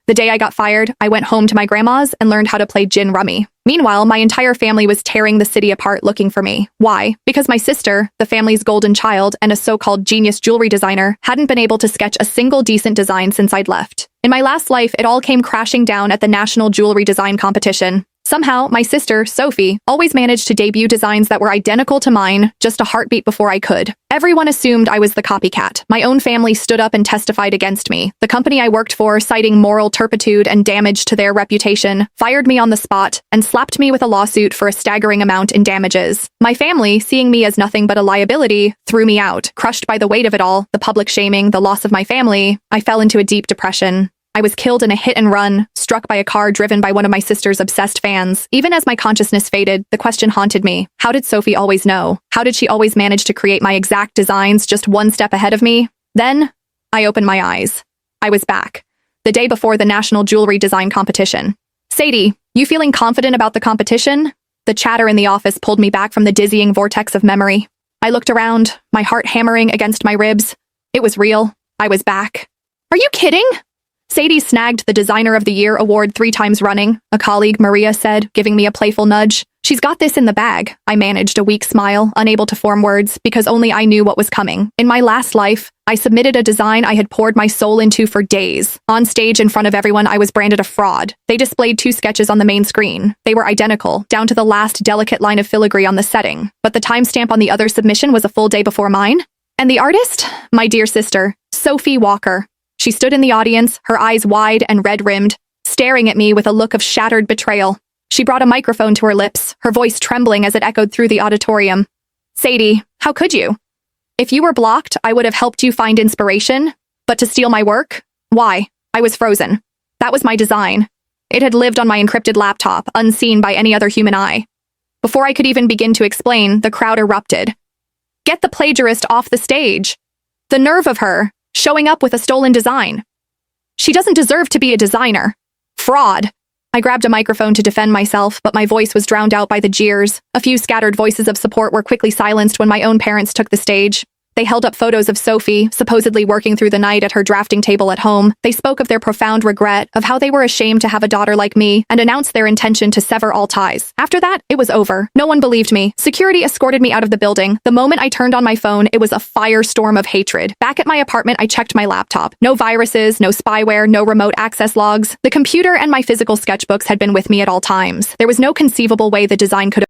The day I got fired, I went home to my grandma's and learned how to play gin rummy. Meanwhile, my entire family was tearing the city apart looking for me. Why? Because my sister, the family's golden child and a so-called genius jewelry designer, hadn't been able to sketch a single decent design since I'd left. In my last life, it all came crashing down at the National Jewelry Design Competition. Somehow, my sister, Sophie, always managed to debut designs that were identical to mine, just a heartbeat before I could. Everyone assumed I was the copycat. My own family stood up and testified against me. The company I worked for, citing moral turpitude and damage to their reputation, fired me on the spot and slapped me with a lawsuit for a staggering amount in damages. My family, seeing me as nothing but a liability, threw me out. Crushed by the weight of it all, the public shaming, the loss of my family, I fell into a deep depression. I was killed in a hit and run, struck by a car driven by one of my sister's obsessed fans. Even as my consciousness faded, the question haunted me. How did Sophie always know? How did she always manage to create my exact designs just one step ahead of me? Then, I opened my eyes. I was back. The day before the National Jewelry Design Competition. Sadie, you feeling confident about the competition? The chatter in the office pulled me back from the dizzying vortex of memory. I looked around, my heart hammering against my ribs. It was real. I was back. Are you kidding? Sadie snagged the Designer of the Year award 3 times running, a colleague, Maria, said, giving me a playful nudge. She's got this in the bag. I managed a weak smile, unable to form words, because only I knew what was coming. In my last life, I submitted a design I had poured my soul into for days. On stage in front of everyone, I was branded a fraud. They displayed 2 sketches on the main screen. They were identical, down to the last delicate line of filigree on the setting. But the timestamp on the other submission was a full day before mine. And the artist? My dear sister, Sophie Walker. She stood in the audience, her eyes wide and red-rimmed, staring at me with a look of shattered betrayal. She brought a microphone to her lips, her voice trembling as it echoed through the auditorium. Sadie, how could you? If you were blocked, I would have helped you find inspiration. But to steal my work? Why? I was frozen. That was my design. It had lived on my encrypted laptop, unseen by any other human eye. Before I could even begin to explain, the crowd erupted. Get the plagiarist off the stage. The nerve of her, showing up with a stolen design. She doesn't deserve to be a designer. Fraud. I grabbed a microphone to defend myself, but my voice was drowned out by the jeers. A few scattered voices of support were quickly silenced when my own parents took the stage. They held up photos of Sophie, supposedly working through the night at her drafting table at home. They spoke of their profound regret, of how they were ashamed to have a daughter like me, and announced their intention to sever all ties. After that, it was over. No one believed me. Security escorted me out of the building. The moment I turned on my phone, it was a firestorm of hatred. Back at my apartment, I checked my laptop. No viruses, no spyware, no remote access logs. The computer and my physical sketchbooks had been with me at all times. There was no conceivable way the design could